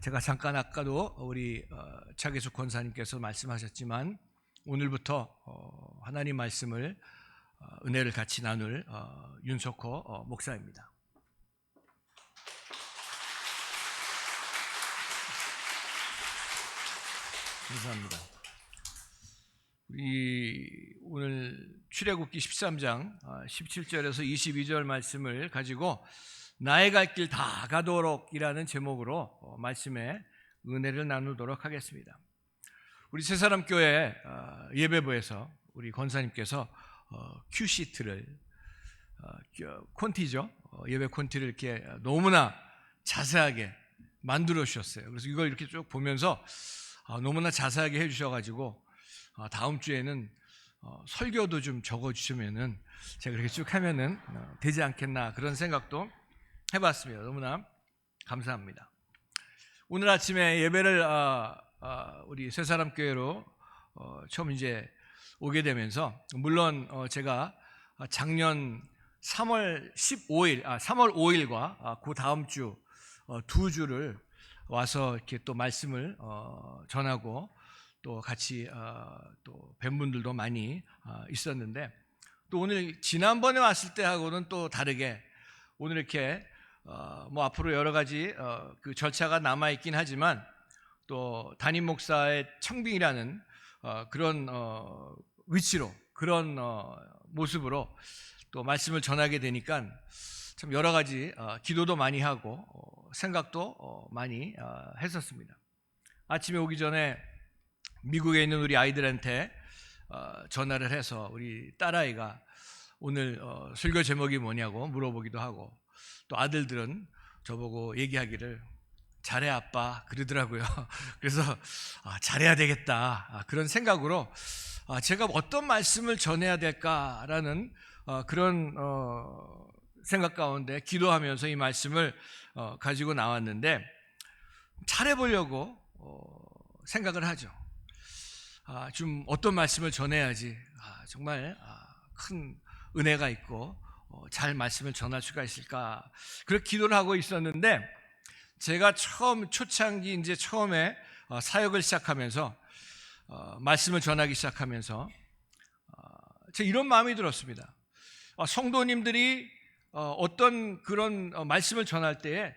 제가 잠깐 아까도 우리 차계숙 권사님께서 말씀하셨지만 오늘부터 하나님 말씀을 은혜를 같이 나눌 윤석호 목사입니다. 감사합니다. 우리 오늘 출애굽기 13장 17절에서 22절 말씀을 가지고 나의 갈 길 다 가도록이라는 제목으로 말씀의 은혜를 나누도록 하겠습니다. 우리 새사람교회 예배부에서 우리 권사님께서 큐시트를 콘티죠, 예배 콘티를 이렇게 너무나 자세하게 만들어 주셨어요. 그래서 이걸 이렇게 쭉 보면서 너무나 자세하게 해주셔가지고 다음 주에는 설교도 좀 적어주시면은 제가 이렇게 쭉 하면은 되지 않겠나 그런 생각도 해봤습니다. 너무나 감사합니다. 오늘 아침에 예배를 우리 새사람교회로 처음 이제 오게 되면서 물론 제가 작년 3월 5일과 그 다음 주 두 주를 와서 이렇게 또 말씀을 전하고 또 같이 또 뵌 분들도 많이 있었는데 또 오늘 지난번에 왔을 때하고는 또 다르게 오늘 이렇게 뭐 앞으로 여러 가지 그 절차가 남아 있긴 하지만 또 담임 목사의 청빙이라는 그런 위치로 그런 모습으로 또 말씀을 전하게 되니까 참 여러 가지 기도도 많이 하고 생각도 많이 했었습니다. 아침에 오기 전에 미국에 있는 우리 아이들한테 전화를 해서 우리 딸아이가 오늘 설교 제목이 뭐냐고 물어보기도 하고 또 아들들은 저보고 얘기하기를 잘해 아빠 그러더라고요. 그래서 잘해야 되겠다 그런 생각으로 제가 어떤 말씀을 전해야 될까라는 그런 생각 가운데 기도하면서 이 말씀을 가지고 나왔는데 잘해보려고 생각을 하죠. 좀 어떤 말씀을 전해야지 정말 큰 은혜가 있고 잘 말씀을 전할 수가 있을까 그렇게 기도를 하고 있었는데 제가 초창기 이제 처음에 사역을 시작하면서 말씀을 전하기 시작하면서 제가 이런 마음이 들었습니다. 성도님들이 어떤 그런 말씀을 전할 때에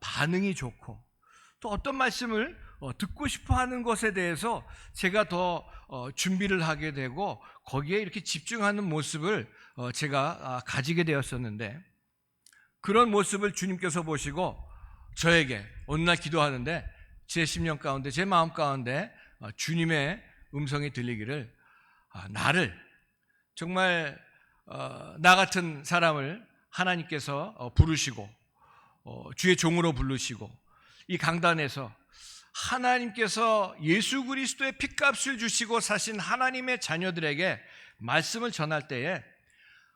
반응이 좋고 또 어떤 말씀을 듣고 싶어 하는 것에 대해서 제가 더 준비를 하게 되고 거기에 이렇게 집중하는 모습을 제가 가지게 되었었는데 그런 모습을 주님께서 보시고 저에게 어느 날 기도하는데 제 심령 가운데 제 마음 가운데 주님의 음성이 들리기를 나를 정말 나 같은 사람을 하나님께서 부르시고 주의 종으로 부르시고 이 강단에서 하나님께서 예수 그리스도의 핏값을 주시고 사신 하나님의 자녀들에게 말씀을 전할 때에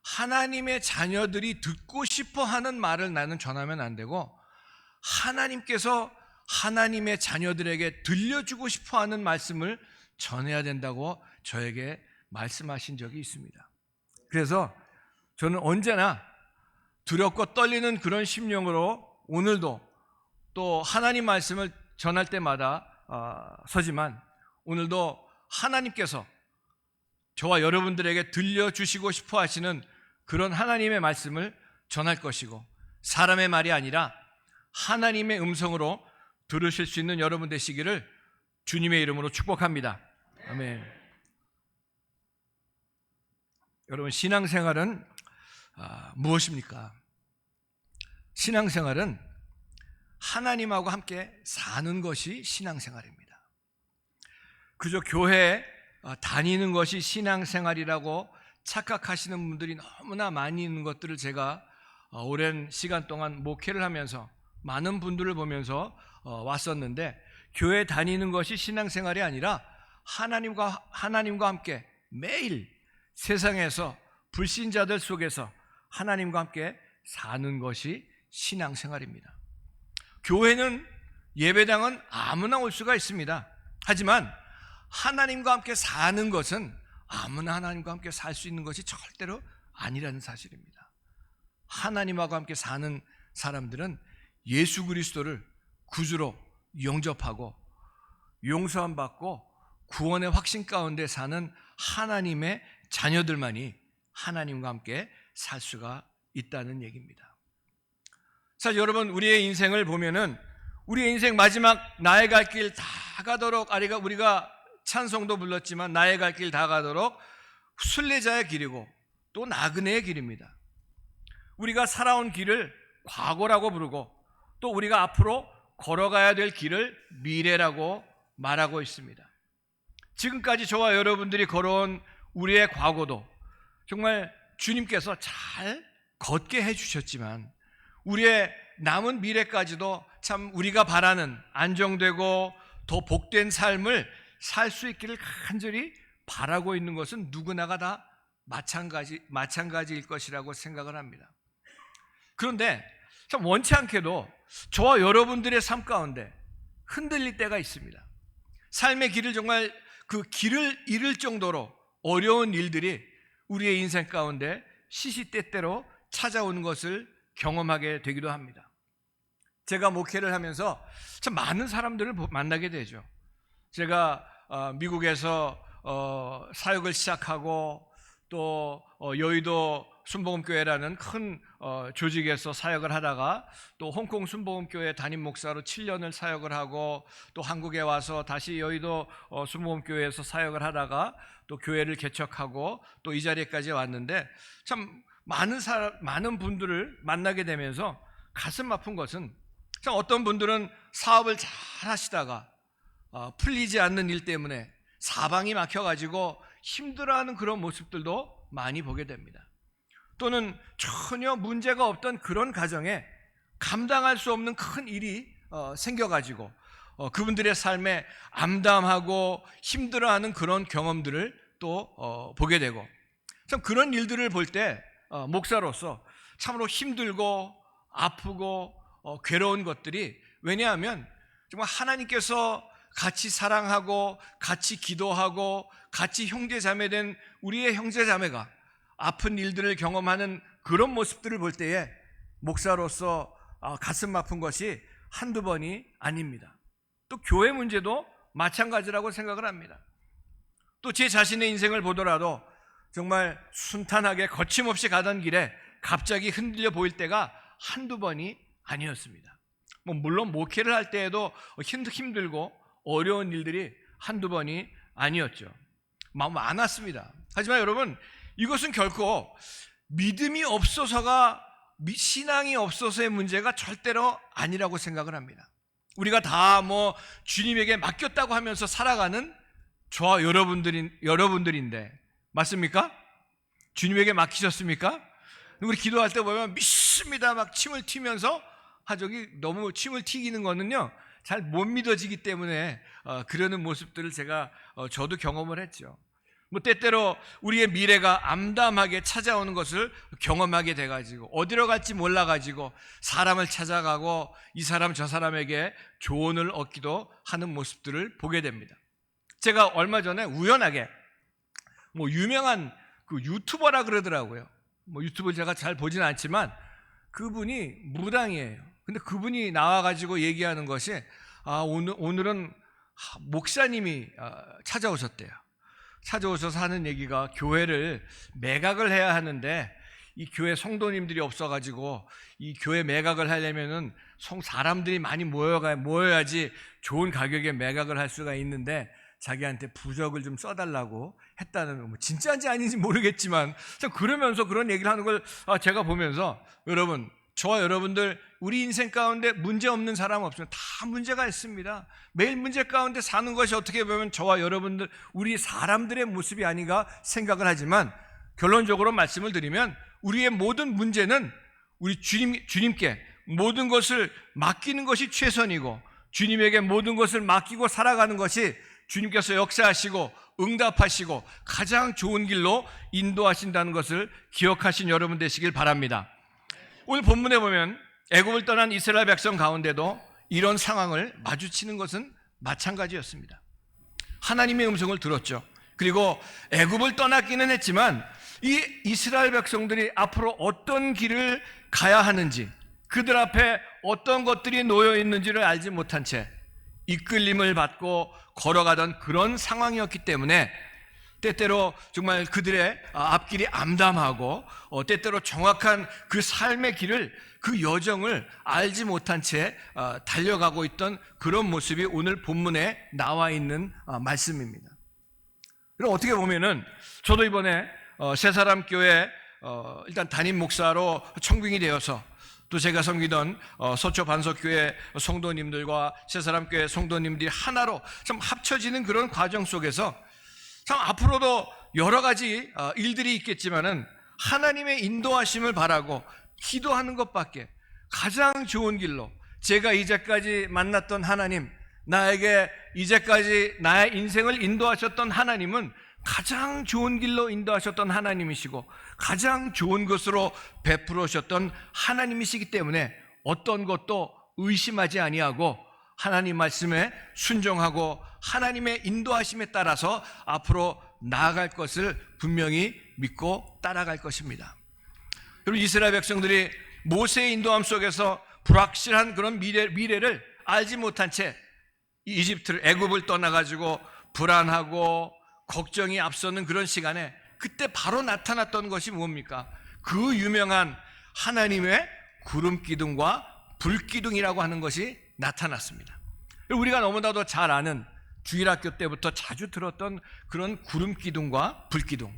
하나님의 자녀들이 듣고 싶어하는 말을 나는 전하면 안 되고 하나님께서 하나님의 자녀들에게 들려주고 싶어하는 말씀을 전해야 된다고 저에게 말씀하신 적이 있습니다. 그래서 저는 언제나 두렵고 떨리는 그런 심령으로 오늘도 또 하나님 말씀을 전할 때마다 서지만 오늘도 하나님께서 저와 여러분들에게 들려주시고 싶어 하시는 그런 하나님의 말씀을 전할 것이고 사람의 말이 아니라 하나님의 음성으로 들으실 수 있는 여러분 되시기를 주님의 이름으로 축복합니다. 아멘. 여러분 신앙생활은 무엇입니까? 신앙생활은 하나님하고 함께 사는 것이 신앙생활입니다. 그저 교회에 다니는 것이 신앙생활이라고 착각하시는 분들이 너무나 많이 있는 것들을 제가 오랜 시간 동안 목회를 하면서 많은 분들을 보면서 왔었는데 교회 다니는 것이 신앙생활이 아니라 하나님과 함께 매일 세상에서 불신자들 속에서 하나님과 함께 사는 것이 신앙생활입니다. 교회는 예배당은 아무나 올 수가 있습니다. 하지만 하나님과 함께 사는 것은 아무나 하나님과 함께 살 수 있는 것이 절대로 아니라는 사실입니다. 하나님하고 함께 사는 사람들은 예수 그리스도를 구주로 영접하고 용서함 받고 구원의 확신 가운데 사는 하나님의 자녀들만이 하나님과 함께 살 수가 있다는 얘기입니다. 사실 여러분, 우리의 인생을 보면은 우리의 인생 마지막 나의 갈 길 다 가도록, 우리가 찬송도 불렀지만 나의 갈 길 다 가도록 순례자의 길이고 또 나그네의 길입니다. 우리가 살아온 길을 과거라고 부르고 또 우리가 앞으로 걸어가야 될 길을 미래라고 말하고 있습니다. 지금까지 저와 여러분들이 걸어온 우리의 과거도 정말 주님께서 잘 걷게 해주셨지만 우리의 남은 미래까지도 참 우리가 바라는 안정되고 더 복된 삶을 살 수 있기를 간절히 바라고 있는 것은 누구나가 다 마찬가지일 것이라고 생각을 합니다. 그런데 참 원치 않게도 저와 여러분들의 삶 가운데 흔들릴 때가 있습니다. 삶의 길을 정말 그 길을 잃을 정도로 어려운 일들이 우리의 인생 가운데 시시때때로 찾아오는 것을 경험하게 되기도 합니다. 제가 목회를 하면서 참 많은 사람들을 만나게 되죠. 제가 미국에서 사역을 시작하고 또 여의도 순복음교회라는 큰 조직에서 사역을 하다가 또 홍콩 순복음교회 담임 목사로 7년을 사역을 하고 또 한국에 와서 다시 여의도 순복음교회에서 사역을 하다가 또 교회를 개척하고 또 이 자리까지 왔는데 참 많은 분들을 만나게 되면서 가슴 아픈 것은 참 어떤 분들은 사업을 잘 하시다가 풀리지 않는 일 때문에 사방이 막혀가지고 힘들어하는 그런 모습들도 많이 보게 됩니다. 또는 전혀 문제가 없던 그런 가정에 감당할 수 없는 큰 일이 생겨가지고 그분들의 삶에 암담하고 힘들어하는 그런 경험들을 또 보게 되고 참 그런 일들을 볼 때 목사로서 참으로 힘들고 아프고 괴로운 것들이, 왜냐하면 정말 하나님께서 같이 사랑하고 같이 기도하고 같이 형제자매된 우리의 형제자매가 아픈 일들을 경험하는 그런 모습들을 볼 때에 목사로서 가슴 아픈 것이 한두 번이 아닙니다. 또 교회 문제도 마찬가지라고 생각을 합니다. 또 제 자신의 인생을 보더라도 정말 순탄하게 거침없이 가던 길에 갑자기 흔들려 보일 때가 한두 번이 아니었습니다. 물론 목회를 할 때에도 힘들고 어려운 일들이 한두 번이 아니었죠. 많았습니다. 하지만 여러분, 이것은 결코 믿음이 없어서가, 신앙이 없어서의 문제가 절대로 아니라고 생각을 합니다. 우리가 다 주님에게 맡겼다고 하면서 살아가는 저와 여러분들인데 맞습니까? 주님에게 맡기셨습니까? 우리 기도할 때 보면 믿습니다 막 침을 튀면서 저기 너무 침을 튀기는 거는요 잘 못 믿어지기 때문에 그러는 모습들을 저도 경험을 했죠. 때때로 우리의 미래가 암담하게 찾아오는 것을 경험하게 돼가지고 어디로 갈지 몰라가지고 사람을 찾아가고 이 사람 저 사람에게 조언을 얻기도 하는 모습들을 보게 됩니다. 제가 얼마 전에 우연하게 유명한 그 유튜버라 그러더라고요. 유튜브 제가 잘 보진 않지만 그분이 무당이에요. 근데 그분이 나와가지고 얘기하는 것이 오늘은 목사님이 찾아오셨대요. 찾아오셔서 하는 얘기가 교회를 매각을 해야 하는데 이 교회 성도님들이 없어가지고 이 교회 매각을 하려면은 사람들이 많이 모여야지 좋은 가격에 매각을 할 수가 있는데 자기한테 부적을 좀 써달라고 했다는, 진짜인지 아닌지 모르겠지만 그러면서 그런 얘기를 하는 걸 제가 보면서 여러분, 저와 여러분들 우리 인생 가운데 문제 없는 사람 없으면 다 문제가 있습니다. 매일 문제 가운데 사는 것이 어떻게 보면 저와 여러분들 우리 사람들의 모습이 아닌가 생각을 하지만 결론적으로 말씀을 드리면 우리의 모든 문제는 우리 주님께 모든 것을 맡기는 것이 최선이고 주님에게 모든 것을 맡기고 살아가는 것이 주님께서 역사하시고 응답하시고 가장 좋은 길로 인도하신다는 것을 기억하신 여러분 되시길 바랍니다. 오늘 본문에 보면 애굽을 떠난 이스라엘 백성 가운데도 이런 상황을 마주치는 것은 마찬가지였습니다. 하나님의 음성을 들었죠. 그리고 애굽을 떠났기는 했지만 이 이스라엘 백성들이 앞으로 어떤 길을 가야 하는지, 그들 앞에 어떤 것들이 놓여 있는지를 알지 못한 채 이끌림을 받고 걸어가던 그런 상황이었기 때문에 때때로 정말 그들의 앞길이 암담하고 때때로 정확한 그 삶의 길을, 그 여정을 알지 못한 채 달려가고 있던 그런 모습이 오늘 본문에 나와 있는 말씀입니다. 그럼 어떻게 보면은 저도 이번에 새사람 교회 일단 담임 목사로 청빙이 되어서 또 제가 섬기던 서초 반석교회 성도님들과 새사람 교회 성도님들이 하나로 참 합쳐지는 그런 과정 속에서 참 앞으로도 여러 가지 일들이 있겠지만은 하나님의 인도하심을 바라고 기도하는 것밖에 가장 좋은 길로, 제가 이제까지 만났던 하나님, 나에게 이제까지 나의 인생을 인도하셨던 하나님은 가장 좋은 길로 인도하셨던 하나님이시고 가장 좋은 것으로 베풀으셨던 하나님이시기 때문에 어떤 것도 의심하지 아니하고 하나님 말씀에 순종하고 하나님의 인도하심에 따라서 앞으로 나아갈 것을 분명히 믿고 따라갈 것입니다. 여러분, 이스라엘 백성들이 모세의 인도함 속에서 불확실한 그런 미래를 알지 못한 채 이집트를, 애굽을 떠나가지고 불안하고 걱정이 앞서는 그런 시간에 그때 바로 나타났던 것이 뭡니까? 그 유명한 하나님의 구름 기둥과 불 기둥이라고 하는 것이 나타났습니다. 우리가 너무나도 잘 아는 주일학교 때부터 자주 들었던 그런 구름 기둥과 불 기둥.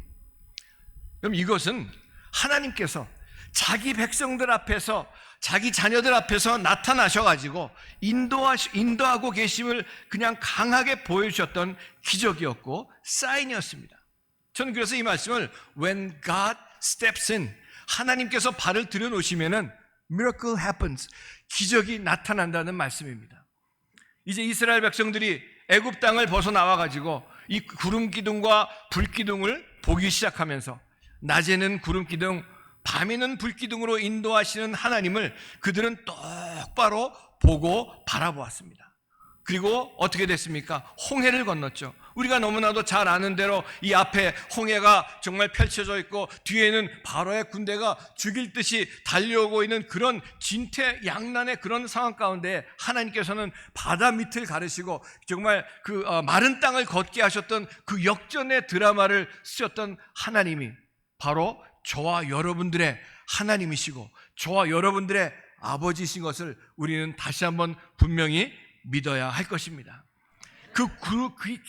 그럼 이것은 하나님께서 자기 백성들 앞에서, 자기 자녀들 앞에서 나타나셔가지고 인도하고 계심을 그냥 강하게 보여주셨던 기적이었고 사인이었습니다. 저는 그래서 이 말씀을 When God steps in, 하나님께서 발을 들여놓으시면은 miracle happens, 기적이 나타난다는 말씀입니다. 이제 이스라엘 백성들이 애굽 땅을 벗어나와가지고 이 구름 기둥과 불 기둥을 보기 시작하면서 낮에는 구름 기둥, 밤에는 불 기둥으로 인도하시는 하나님을 그들은 똑바로 보고 바라보았습니다. 그리고 어떻게 됐습니까? 홍해를 건넜죠. 우리가 너무나도 잘 아는 대로 이 앞에 홍해가 정말 펼쳐져 있고 뒤에는 바로의 군대가 죽일 듯이 달려오고 있는 그런 진퇴양난의 그런 상황 가운데 하나님께서는 바다 밑을 가르시고 정말 그 마른 땅을 걷게 하셨던 그 역전의 드라마를 쓰셨던 하나님이 바로 저와 여러분들의 하나님이시고 저와 여러분들의 아버지이신 것을 우리는 다시 한번 분명히 믿어야 할 것입니다. 그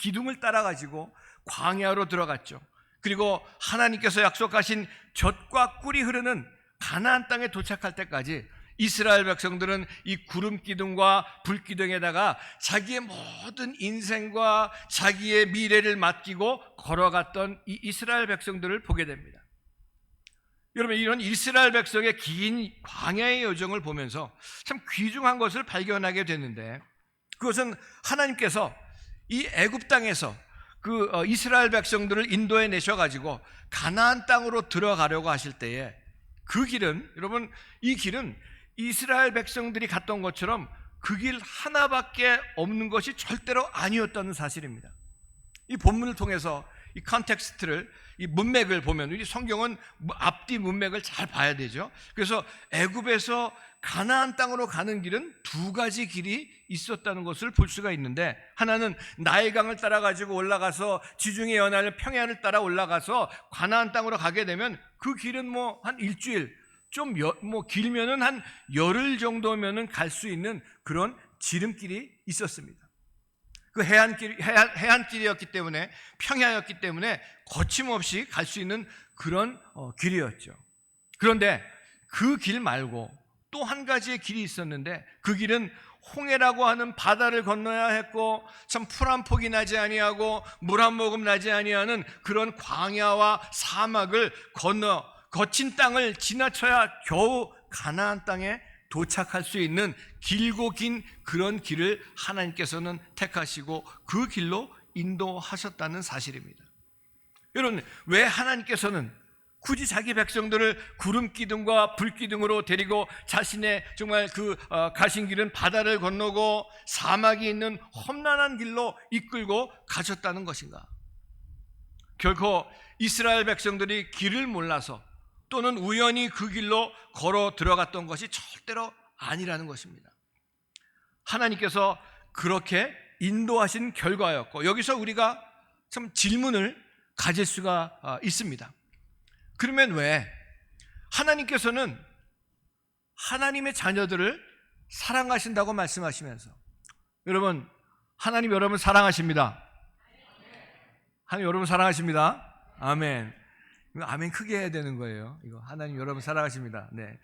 기둥을 따라가지고 광야로 들어갔죠. 그리고 하나님께서 약속하신 젖과 꿀이 흐르는 가나안 땅에 도착할 때까지 이스라엘 백성들은 이 구름 기둥과 불 기둥에다가 자기의 모든 인생과 자기의 미래를 맡기고 걸어갔던 이 이스라엘 백성들을 보게 됩니다. 여러분, 이런 이스라엘 백성의 긴 광야의 여정을 보면서 참 귀중한 것을 발견하게 됐는데, 그것은 하나님께서 이 애굽 땅에서 그 이스라엘 백성들을 인도해 내셔가지고 가나안 땅으로 들어가려고 하실 때에 그 길은, 여러분, 이 길은 이스라엘 백성들이 갔던 것처럼 그 길 하나밖에 없는 것이 절대로 아니었다는 사실입니다. 이 본문을 통해서 이 컨텍스트를, 이 문맥을 보면, 우리 성경은 앞뒤 문맥을 잘 봐야 되죠. 그래서 애굽에서 가나안 땅으로 가는 길은 두 가지 길이 있었다는 것을 볼 수가 있는데, 하나는 나일강을 따라가지고 올라가서 지중해 연안을 평야를 따라 올라가서 가나안 땅으로 가게 되면 그 길은 뭐 한 일주일, 좀 길면은 한 열흘 정도면은 갈 수 있는 그런 지름길이 있었습니다. 그 해안길이었기 때문에, 평야였기 때문에 거침없이 갈 수 있는 그런 길이었죠. 그런데 그 길 말고 또 한 가지의 길이 있었는데, 그 길은 홍해라고 하는 바다를 건너야 했고 참 풀 한 폭이 나지 아니하고 물 한 모금 나지 아니하는 그런 광야와 사막을 건너 거친 땅을 지나쳐야 겨우 가나안 땅에 도착할 수 있는 길고 긴 그런 길을 하나님께서는 택하시고 그 길로 인도하셨다는 사실입니다. 여러분, 왜 하나님께서는 굳이 자기 백성들을 구름 기둥과 불 기둥으로 데리고 자신의 정말 가신 길은 바다를 건너고 사막이 있는 험난한 길로 이끌고 가셨다는 것인가? 결코 이스라엘 백성들이 길을 몰라서 또는 우연히 그 길로 걸어 들어갔던 것이 절대로 아니라는 것입니다. 하나님께서 그렇게 인도하신 결과였고, 여기서 우리가 참 질문을 가질 수가 있습니다. 그러면 왜 하나님께서는 하나님의 자녀들을 사랑하신다고 말씀하시면서, 여러분, 하나님 여러분 사랑하십니다. 하나님 여러분 사랑하십니다. 아멘. 이거 아멘 크게 해야 되는 거예요. 이거 하나님 여러분 사랑하십니다. 네.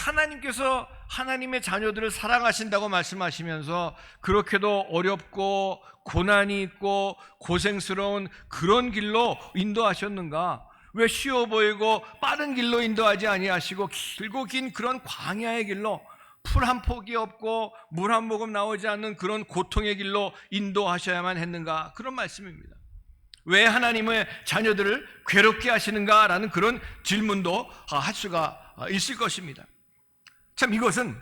하나님께서 하나님의 자녀들을 사랑하신다고 말씀하시면서 그렇게도 어렵고 고난이 있고 고생스러운 그런 길로 인도하셨는가? 왜 쉬워 보이고 빠른 길로 인도하지 아니하시고 길고 긴 그런 광야의 길로, 풀 한 폭이 없고 물 한 모금 나오지 않는 그런 고통의 길로 인도하셔야만 했는가? 그런 말씀입니다. 왜 하나님의 자녀들을 괴롭게 하시는가라는 그런 질문도 할 수가 있을 것입니다. 참 이것은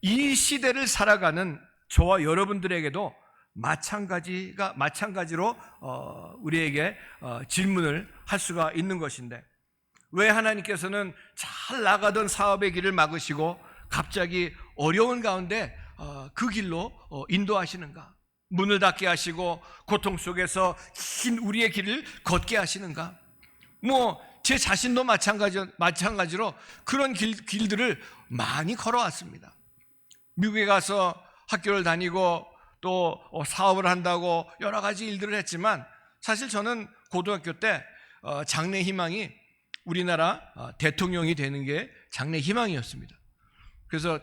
이 시대를 살아가는 저와 여러분들에게도 마찬가지로 우리에게 질문을 할 수가 있는 것인데, 왜 하나님께서는 잘 나가던 사업의 길을 막으시고 갑자기 어려운 가운데 그 길로 인도하시는가? 문을 닫게 하시고 고통 속에서 긴 우리의 길을 걷게 하시는가? 제 자신도 마찬가지로 그런 길들을 많이 걸어왔습니다. 미국에 가서 학교를 다니고 또 사업을 한다고 여러 가지 일들을 했지만, 사실 저는 고등학교 때 장래 희망이 우리나라 대통령이 되는 게 장래 희망이었습니다. 그래서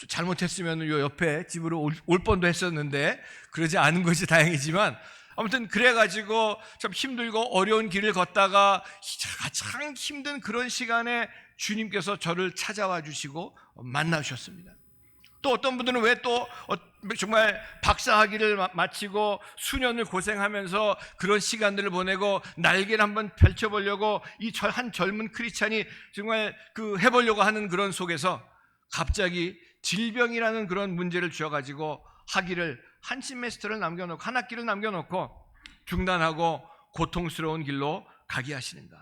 잘못했으면 요 옆에 집으로 올 뻔도 했었는데 그러지 않은 것이 다행이지만, 아무튼 그래가지고 참 힘들고 어려운 길을 걷다가 가장 힘든 그런 시간에 주님께서 저를 찾아와 주시고 만나주셨습니다. 또 어떤 분들은 왜 또 정말 박사학위를 마치고 수년을 고생하면서 그런 시간들을 보내고 날개를 한번 펼쳐보려고 이 한 젊은 크리스찬이 정말 해보려고 하는 그런 속에서 갑자기 질병이라는 그런 문제를 주어가지고 학위를 한 학기를 남겨놓고 중단하고 고통스러운 길로 가게 하시는가?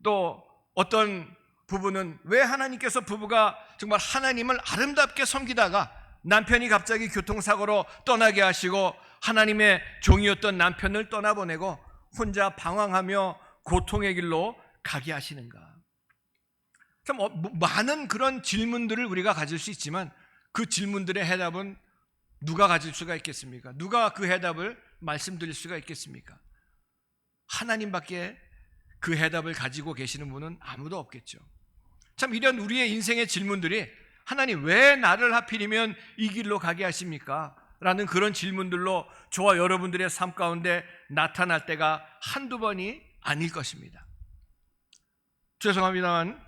또 어떤 부부는 왜 하나님께서 부부가 정말 하나님을 아름답게 섬기다가 남편이 갑자기 교통사고로 떠나게 하시고 하나님의 종이었던 남편을 떠나보내고 혼자 방황하며 고통의 길로 가게 하시는가? 참 많은 그런 질문들을 우리가 가질 수 있지만 그 질문들의 해답은 누가 가질 수가 있겠습니까? 누가 그 해답을 말씀드릴 수가 있겠습니까? 하나님밖에 그 해답을 가지고 계시는 분은 아무도 없겠죠. 참 이런 우리의 인생의 질문들이, 하나님 왜 나를 하필이면 이 길로 가게 하십니까? 라는 그런 질문들로 저와 여러분들의 삶 가운데 나타날 때가 한두 번이 아닐 것입니다. 죄송합니다만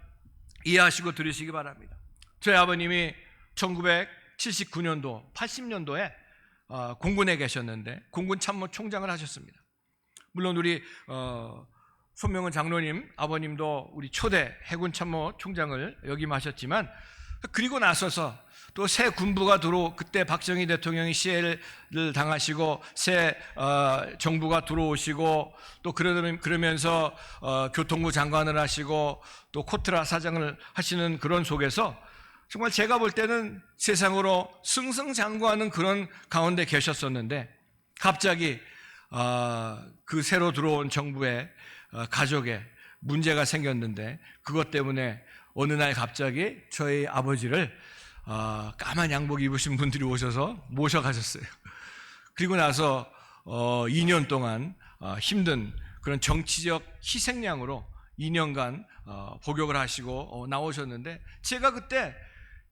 이해하시고 들으시기 바랍니다. 저희 아버님이 1979년도, 80년도에 공군에 계셨는데 공군 참모총장을 하셨습니다. 물론 우리 손명은 장로님 아버님도 우리 초대 해군 참모총장을 역임하셨지만, 그리고 나서서 또 새 군부가 그때 박정희 대통령이 시해를 당하시고 새 정부가 들어오시고 또 그러면서 교통부 장관을 하시고 또 코트라 사장을 하시는 그런 속에서 정말 제가 볼 때는 세상으로 승승장구하는 그런 가운데 계셨었는데, 갑자기 그 새로 들어온 정부의 가족에 문제가 생겼는데, 그것 때문에 어느 날 갑자기 저희 아버지를 까만 양복 입으신 분들이 오셔서 모셔가셨어요. 그리고 나서 2년 동안 힘든 그런 정치적 희생양으로 2년간 복역을 하시고 나오셨는데, 제가 그때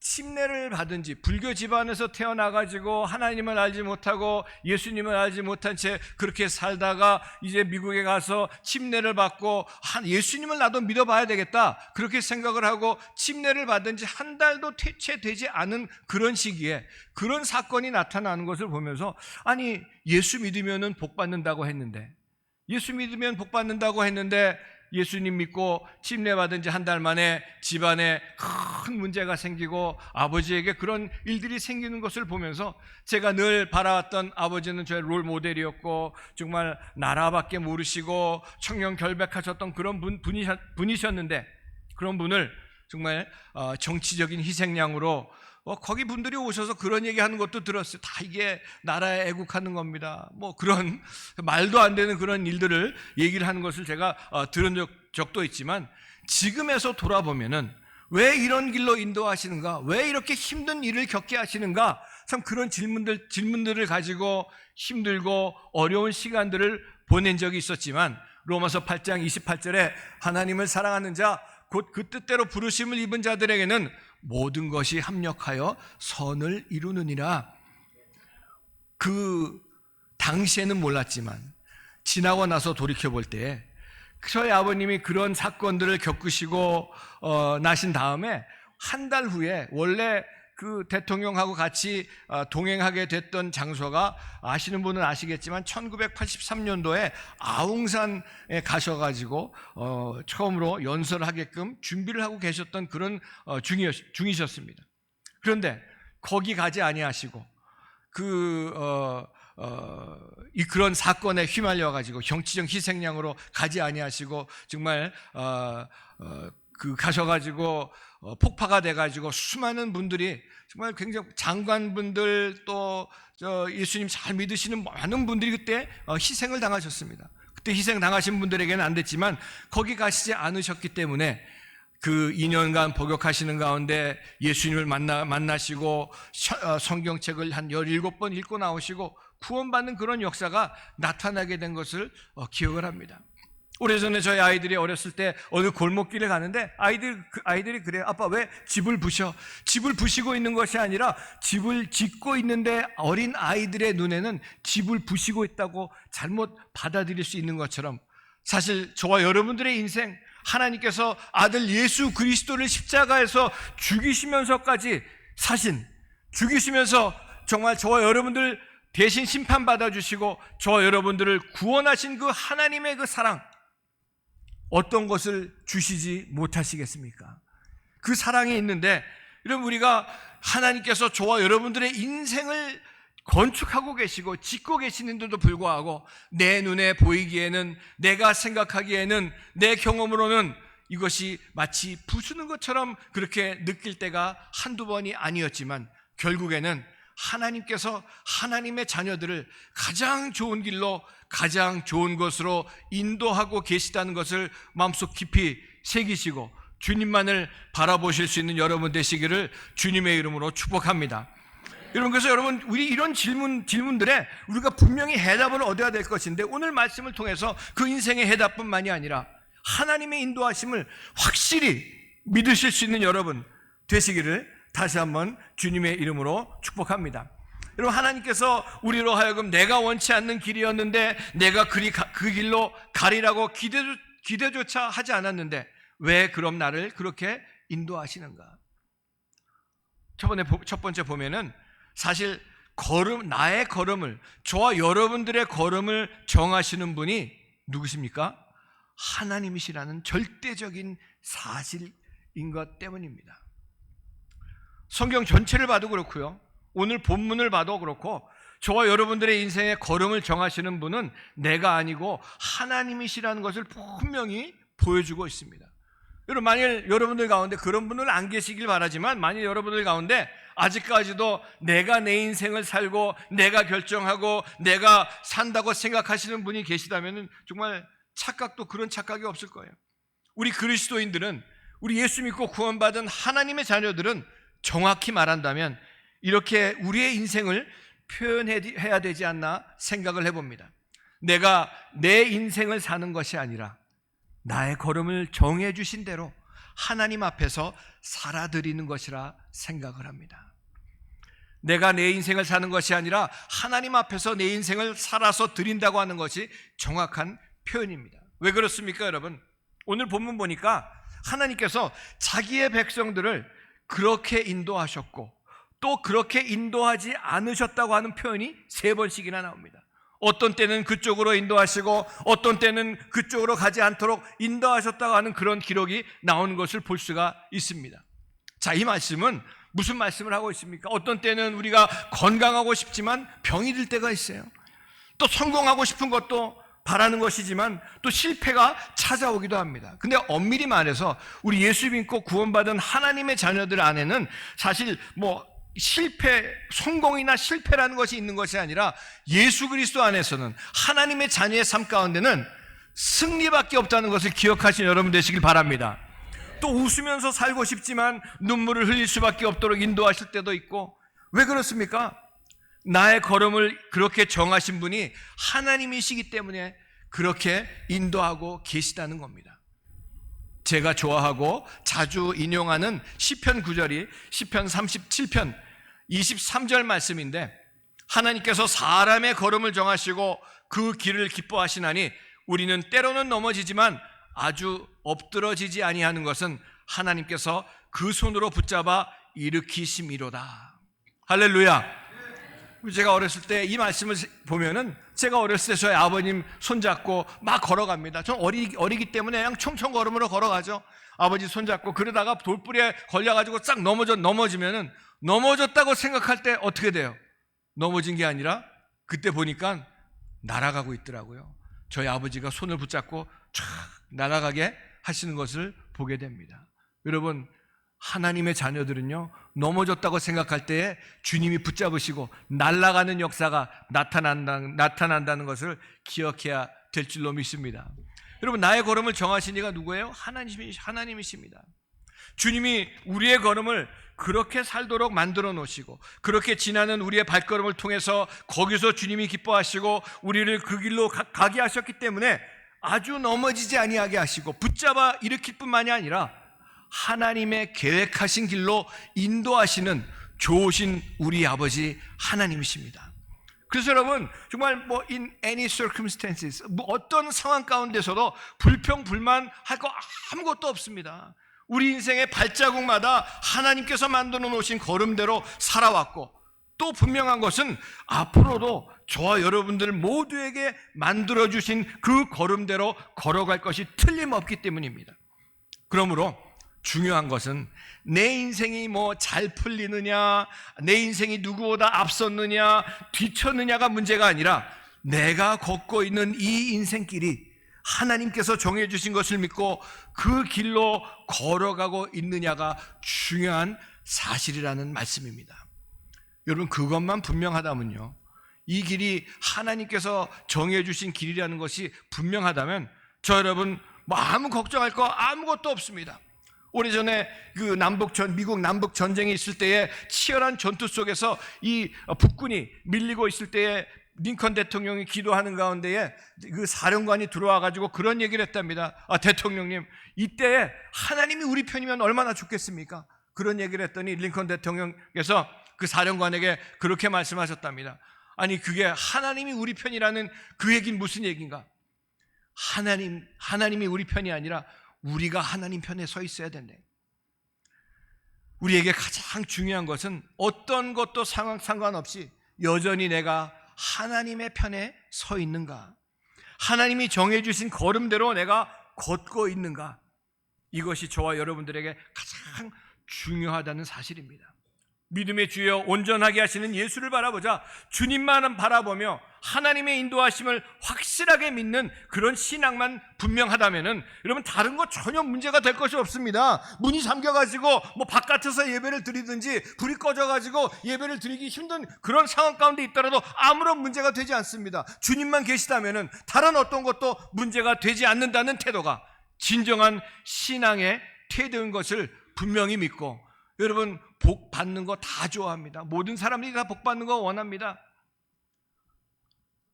침례를 받은 지, 불교 집안에서 태어나가지고 하나님을 알지 못하고 예수님을 알지 못한 채 그렇게 살다가 이제 미국에 가서 침례를 받고 예수님을 나도 믿어봐야 되겠다 그렇게 생각을 하고 침례를 받은 지 한 달도 채 되지 않은 그런 시기에 그런 사건이 나타나는 것을 보면서, 아니 예수 믿으면 복 받는다고 했는데 예수님 믿고 침례 받은 지 한 달 만에 집안에 큰 문제가 생기고 아버지에게 그런 일들이 생기는 것을 보면서, 제가 늘 바라왔던 아버지는 저의 롤 모델이었고 정말 나라밖에 모르시고 청년 결백하셨던 그런 분이셨는데, 그런 분을 정말 정치적인 희생양으로 거기 분들이 오셔서 그런 얘기하는 것도 들었어요. 다 이게 나라에 애국하는 겁니다. 뭐 그런 말도 안 되는 그런 일들을 얘기를 하는 것을 제가 들은 적도 있지만, 지금에서 돌아보면은 왜 이런 길로 인도하시는가? 왜 이렇게 힘든 일을 겪게 하시는가? 참 그런 질문들을 가지고 힘들고 어려운 시간들을 보낸 적이 있었지만, 로마서 8장 28절에 하나님을 사랑하는 자, 곧 그 뜻대로 부르심을 입은 자들에게는 모든 것이 합력하여 선을 이루느니라. 그 당시에는 몰랐지만 지나고 나서 돌이켜볼 때 저희 아버님이 그런 사건들을 겪으시고 나신 다음에 한 달 후에 원래 그 대통령하고 같이 동행하게 됐던 장소가, 아시는 분은 아시겠지만 1983년도에 아웅산에 가셔가지고 처음으로 연설을 하게끔 준비를 하고 계셨던 그런 중이셨습니다. 그런데 거기 가지 아니하시고 그런 사건에 휘말려 가지고 정치적 희생양으로 가지 아니하시고 정말 가셔가지고 폭파가 돼가지고 수많은 분들이, 정말 굉장히 장관분들, 또 예수님 잘 믿으시는 많은 분들이 그때 희생을 당하셨습니다. 그때 희생 당하신 분들에게는 안 됐지만 거기 가시지 않으셨기 때문에 그 2년간 복역하시는 가운데 예수님을 만나시고 성경책을 한 17번 읽고 나오시고 구원받는 그런 역사가 나타나게 된 것을 기억을 합니다. 오래전에 저희 아이들이 어렸을 때 어느 골목길에 가는데 아이들이 그래요. 아빠, 왜 집을 부셔? 집을 부시고 있는 것이 아니라 집을 짓고 있는데 어린 아이들의 눈에는 집을 부시고 있다고 잘못 받아들일 수 있는 것처럼, 사실 저와 여러분들의 인생, 하나님께서 아들 예수 그리스도를 십자가에서 죽이시면서까지 죽이시면서 정말 저와 여러분들 대신 심판받아 주시고 저와 여러분들을 구원하신 그 하나님의 그 사랑, 어떤 것을 주시지 못하시겠습니까? 그 사랑이 있는데, 여러분, 우리가 하나님께서 저와 여러분들의 인생을 건축하고 계시고 짓고 계시는데도 불구하고 내 눈에 보이기에는, 내가 생각하기에는, 내 경험으로는 이것이 마치 부수는 것처럼 그렇게 느낄 때가 한두 번이 아니었지만, 결국에는 하나님께서 하나님의 자녀들을 가장 좋은 길로, 가장 좋은 것으로 인도하고 계시다는 것을 마음속 깊이 새기시고 주님만을 바라보실 수 있는 여러분 되시기를 주님의 이름으로 축복합니다. 여러분, 그래서 우리 이런 질문들에 우리가 분명히 해답을 얻어야 될 것인데, 오늘 말씀을 통해서 그 인생의 해답뿐만이 아니라 하나님의 인도하심을 확실히 믿으실 수 있는 여러분 되시기를 다시 한번 주님의 이름으로 축복합니다. 여러분, 하나님께서 우리로 하여금 내가 원치 않는 길이었는데 내가 그 길로 가리라고 기대조차 하지 않았는데 왜 그럼 나를 그렇게 인도하시는가? 첫 번째 보면은 사실 나의 걸음을, 저와 여러분들의 걸음을 정하시는 분이 누구십니까? 하나님이시라는 절대적인 사실인 것 때문입니다. 성경 전체를 봐도 그렇고요, 오늘 본문을 봐도 그렇고, 저와 여러분들의 인생의 걸음을 정하시는 분은 내가 아니고 하나님이시라는 것을 분명히 보여주고 있습니다. 여러분, 만일 여러분들 가운데 그런 분은 안 계시길 바라지만, 만일 여러분들 가운데 아직까지도 내가 내 인생을 살고 내가 결정하고 내가 산다고 생각하시는 분이 계시다면 정말 착각도 그런 착각이 없을 거예요. 우리 그리스도인들은, 우리 예수 믿고 구원받은 하나님의 자녀들은 정확히 말한다면 이렇게 우리의 인생을 표현해야 되지 않나 생각을 해봅니다. 내가 내 인생을 사는 것이 아니라 나의 걸음을 정해 주신 대로 하나님 앞에서 살아드리는 것이라 생각을 합니다. 내가 내 인생을 사는 것이 아니라 하나님 앞에서 내 인생을 살아서 드린다고 하는 것이 정확한 표현입니다. 왜 그렇습니까, 여러분? 오늘 본문 보니까 하나님께서 자기의 백성들을 그렇게 인도하셨고 또 그렇게 인도하지 않으셨다고 하는 표현이 3번씩이나 나옵니다. 어떤 때는 그쪽으로 인도하시고 어떤 때는 그쪽으로 가지 않도록 인도하셨다고 하는 그런 기록이 나오는 것을 볼 수가 있습니다. 자, 이 말씀은 무슨 말씀을 하고 있습니까? 어떤 때는 우리가 건강하고 싶지만 병이 들 때가 있어요. 또 성공하고 싶은 것도 바라는 것이지만 또 실패가 찾아오기도 합니다. 근데 엄밀히 말해서 우리 예수 믿고 구원받은 하나님의 자녀들 안에는 사실 성공이나 실패라는 것이 있는 것이 아니라 예수 그리스도 안에서는 하나님의 자녀의 삶 가운데는 승리밖에 없다는 것을 기억하신 여러분 되시길 바랍니다. 또 웃으면서 살고 싶지만 눈물을 흘릴 수밖에 없도록 인도하실 때도 있고, 왜 그렇습니까? 나의 걸음을 그렇게 정하신 분이 하나님이시기 때문에 그렇게 인도하고 계시다는 겁니다. 제가 좋아하고 자주 인용하는 시편 9절이 시편 37편 23절 말씀인데, 하나님께서 사람의 걸음을 정하시고 그 길을 기뻐하시나니 우리는 때로는 넘어지지만 아주 엎드러지지 아니하는 것은 하나님께서 그 손으로 붙잡아 일으키심이로다. 할렐루야. 제가 어렸을 때 이 말씀을 보면은, 제가 어렸을 때 저희 아버님 손잡고 막 걸어갑니다. 전 어리기 때문에 그냥 총총 걸음으로 걸어가죠. 아버지 손잡고 그러다가 돌뿌리에 걸려가지고 싹 넘어지면은, 넘어졌다고 생각할 때 어떻게 돼요? 넘어진 게 아니라 그때 보니까 날아가고 있더라고요. 저희 아버지가 손을 붙잡고 쫙 날아가게 하시는 것을 보게 됩니다. 여러분, 하나님의 자녀들은요, 넘어졌다고 생각할 때에 주님이 붙잡으시고 날아가는 역사가 나타난다는 것을 기억해야 될 줄로 믿습니다. 여러분, 나의 걸음을 정하신 이가 누구예요? 하나님이십니다. 주님이 우리의 걸음을 그렇게 살도록 만들어 놓으시고, 그렇게 지나는 우리의 발걸음을 통해서 거기서 주님이 기뻐하시고 우리를 그 길로 가게 하셨기 때문에 아주 넘어지지 아니하게 하시고 붙잡아 일으킬 뿐만이 아니라 하나님의 계획하신 길로 인도하시는 좋으신 우리 아버지 하나님이십니다. 그래서 여러분, 정말 in any circumstances, 어떤 상황 가운데서도 불평불만할 거 아무것도 없습니다. 우리 인생의 발자국마다 하나님께서 만들어 놓으신 걸음대로 살아왔고, 또 분명한 것은 앞으로도 저와 여러분들 모두에게 만들어주신 그 걸음대로 걸어갈 것이 틀림없기 때문입니다. 그러므로 중요한 것은 내 인생이 잘 풀리느냐, 내 인생이 누구보다 앞섰느냐, 뒤쳤느냐가 문제가 아니라 내가 걷고 있는 이 인생길이 하나님께서 정해주신 것을 믿고 그 길로 걸어가고 있느냐가 중요한 사실이라는 말씀입니다. 여러분, 그것만 분명하다면요, 이 길이 하나님께서 정해주신 길이라는 것이 분명하다면 저 여러분 아무 걱정할 거 아무것도 없습니다. 오래전에 미국 남북 전쟁이 있을 때에 치열한 전투 속에서 이 북군이 밀리고 있을 때에 링컨 대통령이 기도하는 가운데에 그 사령관이 들어와 가지고 그런 얘기를 했답니다. 대통령님, 이때에 하나님이 우리 편이면 얼마나 좋겠습니까? 그런 얘기를 했더니 링컨 대통령께서 그 사령관에게 그렇게 말씀하셨답니다. 아니, 그게 하나님이 우리 편이라는 그 얘기는 무슨 얘기인가? 하나님이 우리 편이 아니라 우리가 하나님 편에 서 있어야 된대. 우리에게 가장 중요한 것은 어떤 것도 상황 상관없이 여전히 내가 하나님의 편에 서 있는가, 하나님이 정해주신 걸음대로 내가 걷고 있는가, 이것이 저와 여러분들에게 가장 중요하다는 사실입니다. 믿음의 주여 온전하게 하시는 예수를 바라보자. 주님만 바라보며 하나님의 인도하심을 확실하게 믿는 그런 신앙만 분명하다면은 여러분, 다른 거 전혀 문제가 될 것이 없습니다. 문이 잠겨가지고 바깥에서 예배를 드리든지 불이 꺼져가지고 예배를 드리기 힘든 그런 상황 가운데 있더라도 아무런 문제가 되지 않습니다. 주님만 계시다면은 다른 어떤 것도 문제가 되지 않는다는 태도가 진정한 신앙의 태도인 것을 분명히 믿고, 여러분, 복 받는 거 다 좋아합니다. 모든 사람들이 다 복 받는 거 원합니다.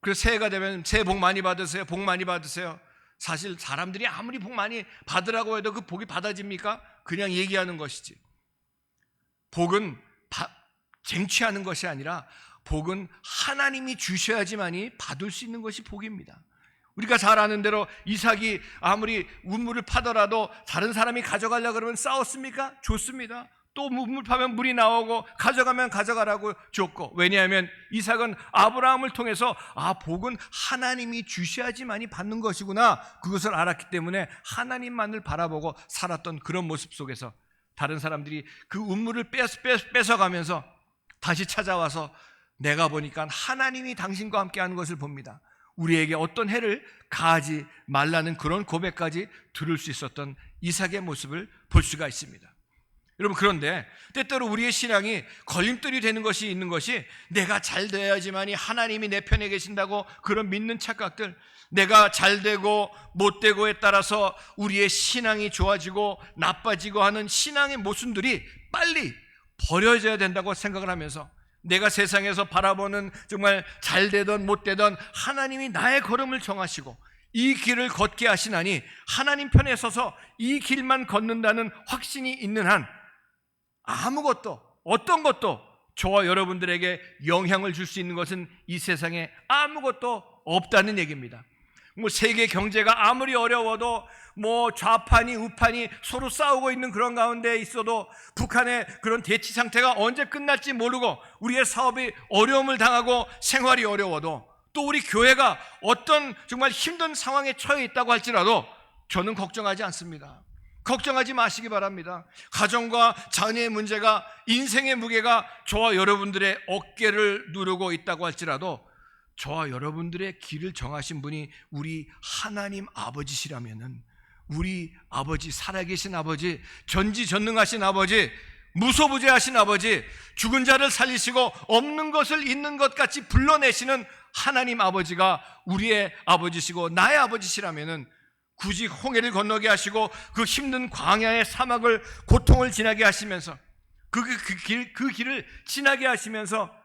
그래서 새해가 되면 새해 복 많이 받으세요, 복 많이 받으세요. 사실 사람들이 아무리 복 많이 받으라고 해도 그 복이 받아집니까? 그냥 얘기하는 것이지. 복은 쟁취하는 것이 아니라 복은 하나님이 주셔야지만이 받을 수 있는 것이 복입니다. 우리가 잘 아는 대로 이삭이 아무리 우물을 파더라도 다른 사람이 가져가려고 그러면 싸웠습니까? 줬습니다. 또 우물 파면 물이 나오고 가져가면 가져가라고 줬고, 왜냐하면 이삭은 아브라함을 통해서 복은 하나님이 주셔야지만이 받는 것이구나, 그것을 알았기 때문에 하나님만을 바라보고 살았던 그런 모습 속에서 다른 사람들이 그 우물을 뺏어가면서 다시 찾아와서 내가 보니까 하나님이 당신과 함께 하는 것을 봅니다. 우리에게 어떤 해를 가하지 말라는 그런 고백까지 들을 수 있었던 이삭의 모습을 볼 수가 있습니다. 여러분, 그런데 때때로 우리의 신앙이 걸림돌이 되는 것이 있는 것이, 내가 잘 돼야지만이 하나님이 내 편에 계신다고 그런 믿는 착각들, 내가 잘 되고 못 되고에 따라서 우리의 신앙이 좋아지고 나빠지고 하는 신앙의 모순들이 빨리 버려져야 된다고 생각을 하면서, 내가 세상에서 바라보는 정말 잘 되든 못 되든 하나님이 나의 걸음을 정하시고 이 길을 걷게 하시나니, 하나님 편에 서서 이 길만 걷는다는 확신이 있는 한 아무것도, 어떤 것도 저와 여러분들에게 영향을 줄 수 있는 것은 이 세상에 아무것도 없다는 얘기입니다. 세계 경제가 아무리 어려워도, 좌판이 우판이 서로 싸우고 있는 그런 가운데 있어도, 북한의 그런 대치 상태가 언제 끝날지 모르고 우리의 사업이 어려움을 당하고 생활이 어려워도, 또 우리 교회가 어떤 정말 힘든 상황에 처해 있다고 할지라도 저는 걱정하지 않습니다. 걱정하지 마시기 바랍니다. 가정과 자녀의 문제가, 인생의 무게가 저와 여러분들의 어깨를 누르고 있다고 할지라도, 저와 여러분들의 길을 정하신 분이 우리 하나님 아버지시라면은, 우리 아버지, 살아계신 아버지, 전지전능하신 아버지, 무소부재하신 아버지, 죽은 자를 살리시고 없는 것을 있는 것 같이 불러내시는 하나님 아버지가 우리의 아버지시고 나의 아버지시라면은, 굳이 홍해를 건너게 하시고 그 힘든 광야의 사막을, 고통을 지나게 하시면서 그 길을 지나게 하시면서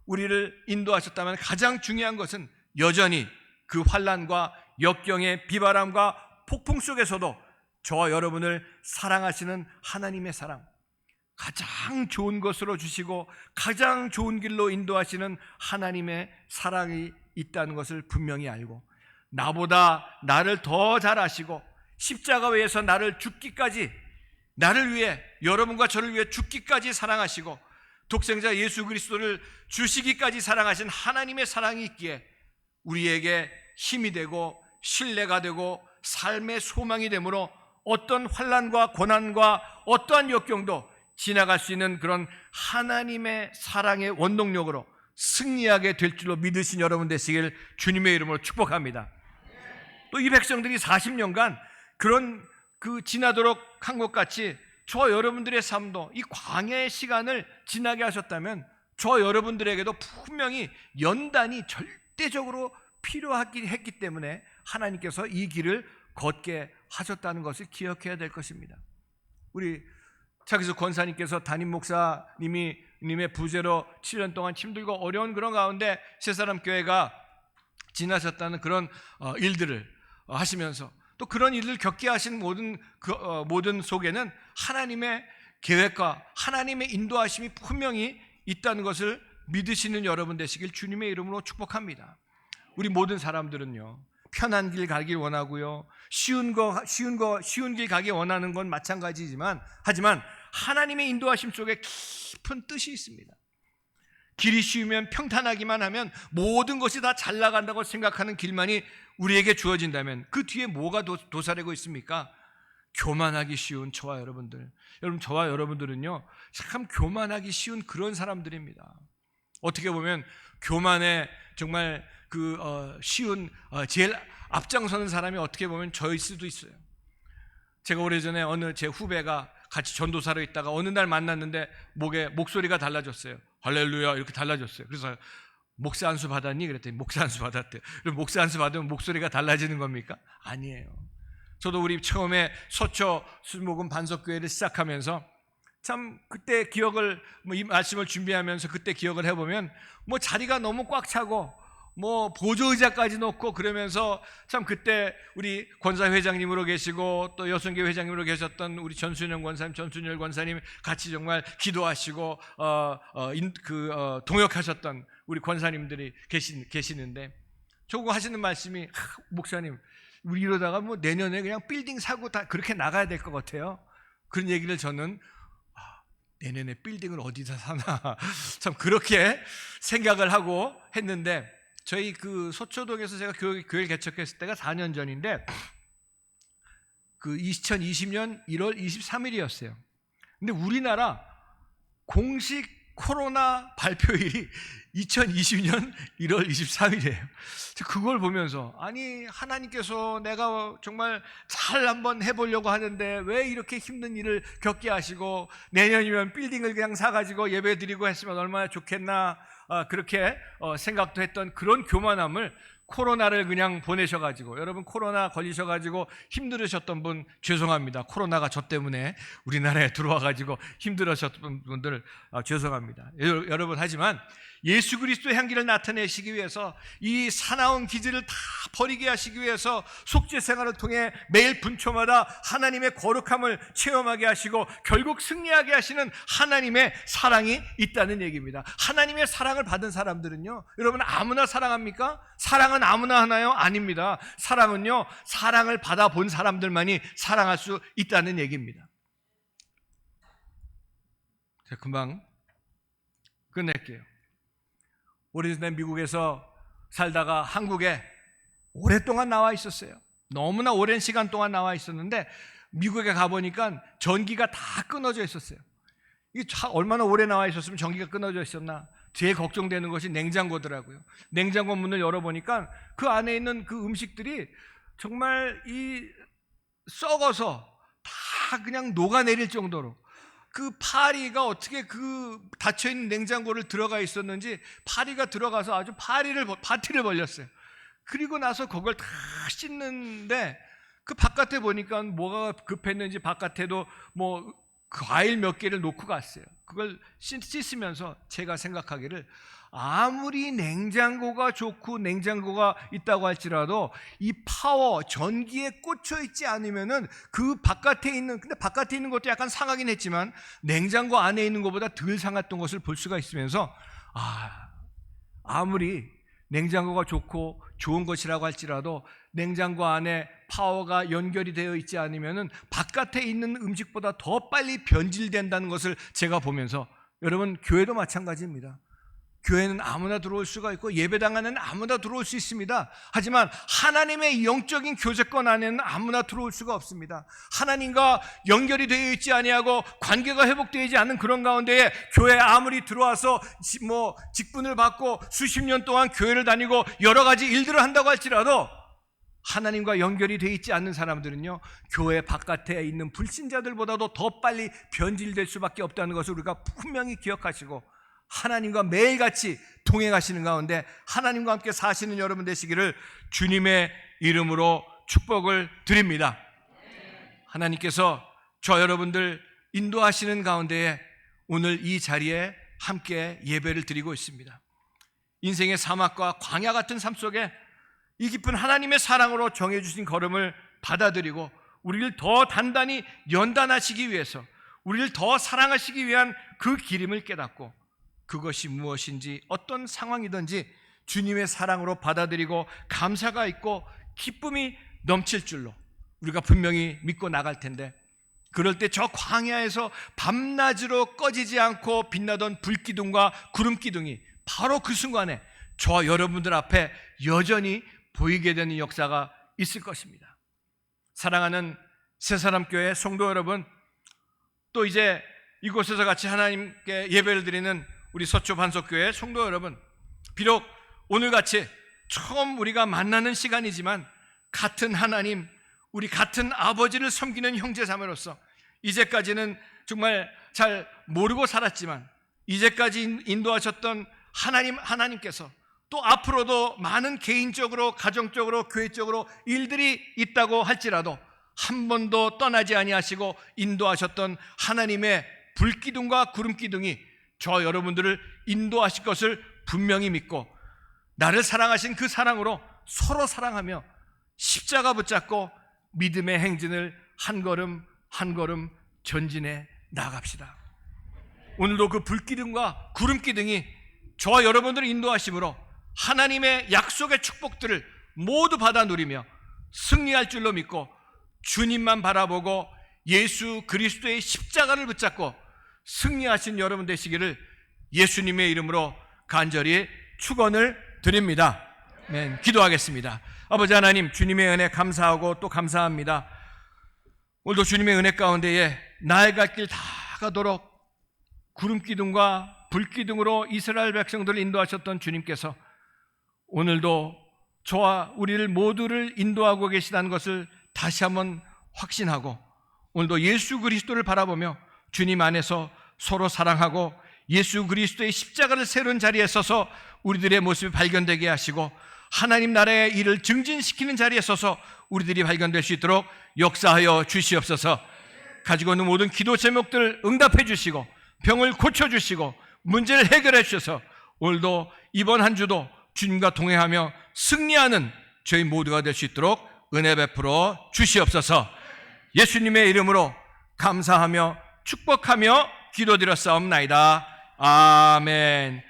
우리를 인도하셨다면, 가장 중요한 것은 여전히 그 환난과 역경의 비바람과 폭풍 속에서도 저와 여러분을 사랑하시는 하나님의 사랑, 가장 좋은 것으로 주시고 가장 좋은 길로 인도하시는 하나님의 사랑이 있다는 것을 분명히 알고, 나보다 나를 더 잘 아시고 십자가 위에서 나를 죽기까지, 나를 위해, 여러분과 저를 위해 죽기까지 사랑하시고 독생자 예수 그리스도를 주시기까지 사랑하신 하나님의 사랑이 있기에 우리에게 힘이 되고 신뢰가 되고 삶의 소망이 되므로 어떤 환난과 고난과 어떠한 역경도 지나갈 수 있는 그런 하나님의 사랑의 원동력으로 승리하게 될 줄로 믿으신 여러분 되시길 주님의 이름으로 축복합니다. 또 이 백성들이 40년간 그런 지나도록 한 것 같이 저와 여러분들의 삶도 이 광야의 시간을 지나게 하셨다면, 저와 여러분들에게도 분명히 연단이 절대적으로 필요했기 때문에 하나님께서 이 길을 걷게 하셨다는 것을 기억해야 될 것입니다. 우리 차기수 권사님께서 담임 목사님의 부재로 7년 동안 힘들고 어려운 그런 가운데 새사람 교회가 지나셨다는 그런 일들을 하시면서, 또 그런 일을 겪게 하신 모든 속에는 하나님의 계획과 하나님의 인도하심이 분명히 있다는 것을 믿으시는 여러분 되시길 주님의 이름으로 축복합니다. 우리 모든 사람들은요, 편한 길 가길 원하고요, 쉬운 길 가길 원하는 건 마찬가지지만, 하지만 하나님의 인도하심 속에 깊은 뜻이 있습니다. 길이 쉬우면, 평탄하기만 하면 모든 것이 다 잘 나간다고 생각하는 길만이 우리에게 주어진다면 그 뒤에 뭐가 도사리고 있습니까? 교만하기 쉬운 저와 여러분들. 여러분, 저와 여러분들은요, 참 교만하기 쉬운 그런 사람들입니다. 어떻게 보면 교만에 정말 쉬운 제일 앞장서는 사람이 어떻게 보면 저일 수도 있어요. 제가 오래전에 어느 제 후배가 같이 전도사로 있다가 어느 날 만났는데 목소리가 달라졌어요. 할렐루야 이렇게 달라졌어요. 그래서 목사 안수 받았니? 그랬더니 목사 안수 받았대요. 그럼 목사 안수 받으면 목소리가 달라지는 겁니까? 아니에요. 저도 우리 처음에 서초 수목원 반석교회를 시작하면서 참 그때 기억을, 이 말씀을 준비하면서 그때 기억을 해보면 자리가 너무 꽉 차고 보조의자까지 놓고 그러면서 참 그때 우리 권사 회장님으로 계시고 또 여성교 회장님으로 계셨던 우리 전순열 권사님 같이 정말 기도하시고 동역하셨던 우리 권사님들이 계시는데, 저거 하시는 말씀이, 목사님 우리 이러다가 내년에 그냥 빌딩 사고 다 그렇게 나가야 될 것 같아요. 그런 얘기를 저는 내년에 빌딩을 어디다 사나 참 그렇게 생각을 하고 했는데, 저희 서초동에서 제가 교회를 개척했을 때가 4년 전인데 2020년 1월 23일이었어요. 근데 우리나라 공식 코로나 발표일이 2020년 1월 23일이에요. 그걸 보면서 아니 하나님께서 내가 정말 잘 한번 해보려고 하는데 왜 이렇게 힘든 일을 겪게 하시고 내년이면 빌딩을 그냥 사가지고 예배드리고 했으면 얼마나 좋겠나 그렇게 생각도 했던 그런 교만함을 코로나를 그냥 보내셔가지고 여러분 코로나 걸리셔가지고 힘들으셨던 분 죄송합니다. 코로나가 저 때문에 우리나라에 들어와가지고 힘들으셨던 분들 죄송합니다. 여러분 하지만 예수 그리스도의 향기를 나타내시기 위해서 이 사나운 기질을 다 버리게 하시기 위해서 속죄 생활을 통해 매일 분초마다 하나님의 거룩함을 체험하게 하시고 결국 승리하게 하시는 하나님의 사랑이 있다는 얘기입니다. 하나님의 사랑을 받은 사람들은요, 여러분 아무나 사랑합니까? 사랑은 아무나 하나요? 아닙니다. 사랑은요, 사랑을 받아본 사람들만이 사랑할 수 있다는 얘기입니다. 제가 금방 끝낼게요. 오래전에 미국에서 살다가 한국에 오랫동안 나와 있었어요. 너무나 오랜 시간 동안 나와 있었는데 미국에 가보니까 전기가 다 끊어져 있었어요. 이게 얼마나 오래 나와 있었으면 전기가 끊어져 있었나. 제일 걱정되는 것이 냉장고더라고요. 냉장고 문을 열어보니까 그 안에 있는 그 음식들이 정말 썩어서 다 그냥 녹아내릴 정도로 그 파리가 어떻게 그 닫혀있는 냉장고를 들어가 있었는지 파리가 들어가서 아주 파티를 벌렸어요. 그리고 나서 그걸 다 씻는데 그 바깥에 보니까 뭐가 급했는지 바깥에도 뭐 과일 몇 개를 놓고 갔어요. 그걸 씻으면서 제가 생각하기를 아무리 냉장고가 좋고 냉장고가 있다고 할지라도 이 파워, 전기에 꽂혀 있지 않으면은 그 바깥에 있는, 근데 바깥에 있는 것도 약간 상하긴 했지만 냉장고 안에 있는 것보다 덜 상했던 것을 볼 수가 있으면서 아무리 냉장고가 좋고 좋은 것이라고 할지라도 냉장고 안에 파워가 연결이 되어 있지 않으면은 바깥에 있는 음식보다 더 빨리 변질된다는 것을 제가 보면서 여러분 교회도 마찬가지입니다. 교회는 아무나 들어올 수가 있고 예배당 안에는 아무나 들어올 수 있습니다. 하지만 하나님의 영적인 교제권 안에는 아무나 들어올 수가 없습니다. 하나님과 연결이 되어 있지 아니하고 관계가 회복되지 않는 그런 가운데에 교회에 아무리 들어와서 직분을 받고 수십 년 동안 교회를 다니고 여러 가지 일들을 한다고 할지라도 하나님과 연결이 되어 있지 않는 사람들은요, 교회 바깥에 있는 불신자들보다도 더 빨리 변질될 수밖에 없다는 것을 우리가 분명히 기억하시고 하나님과 매일같이 동행하시는 가운데 하나님과 함께 사시는 여러분 되시기를 주님의 이름으로 축복을 드립니다. 하나님께서 저 여러분들 인도하시는 가운데에 오늘 이 자리에 함께 예배를 드리고 있습니다. 인생의 사막과 광야 같은 삶 속에 이 깊은 하나님의 사랑으로 정해주신 걸음을 받아들이고 우리를 더 단단히 연단하시기 위해서 우리를 더 사랑하시기 위한 그 기름을 깨닫고 그것이 무엇인지 어떤 상황이든지 주님의 사랑으로 받아들이고 감사가 있고 기쁨이 넘칠 줄로 우리가 분명히 믿고 나갈 텐데, 그럴 때 저 광야에서 밤낮으로 꺼지지 않고 빛나던 불기둥과 구름기둥이 바로 그 순간에 저 여러분들 앞에 여전히 보이게 되는 역사가 있을 것입니다. 사랑하는 새사람교회 성도 여러분, 또 이제 이곳에서 같이 하나님께 예배를 드리는 우리 서초 반석교회 성도 여러분, 비록 오늘같이 처음 우리가 만나는 시간이지만 같은 하나님, 우리 같은 아버지를 섬기는 형제자매로서 이제까지는 정말 잘 모르고 살았지만 이제까지 인도하셨던 하나님께서 또 앞으로도 많은 개인적으로 가정적으로 교회적으로 일들이 있다고 할지라도 한 번도 떠나지 아니하시고 인도하셨던 하나님의 불기둥과 구름기둥이 저 여러분들을 인도하실 것을 분명히 믿고 나를 사랑하신 그 사랑으로 서로 사랑하며 십자가 붙잡고 믿음의 행진을 한 걸음 한 걸음 전진해 나갑시다. 오늘도 그 불기둥과 구름기둥이 저와 여러분들을 인도하심으로 하나님의 약속의 축복들을 모두 받아 누리며 승리할 줄로 믿고 주님만 바라보고 예수 그리스도의 십자가를 붙잡고 승리하신 여러분 되시기를 예수님의 이름으로 간절히 축원을 드립니다. 네, 기도하겠습니다. 아버지 하나님, 주님의 은혜 감사하고 또 감사합니다. 오늘도 주님의 은혜 가운데에 나의 갈 길 다 가도록 구름기둥과 불기둥으로 이스라엘 백성들을 인도하셨던 주님께서 오늘도 저와 우리를 모두를 인도하고 계시다는 것을 다시 한번 확신하고 오늘도 예수 그리스도를 바라보며 주님 안에서 서로 사랑하고 예수 그리스도의 십자가를 세운 자리에 서서 우리들의 모습이 발견되게 하시고 하나님 나라의 일을 증진시키는 자리에 서서 우리들이 발견될 수 있도록 역사하여 주시옵소서. 가지고 있는 모든 기도 제목들 응답해 주시고 병을 고쳐주시고 문제를 해결해 주셔서 오늘도 이번 한 주도 주님과 동행하며 승리하는 저희 모두가 될 수 있도록 은혜 베풀어 주시옵소서. 예수님의 이름으로 감사하며 축복하며 기도드렸사옵나이다. 아멘.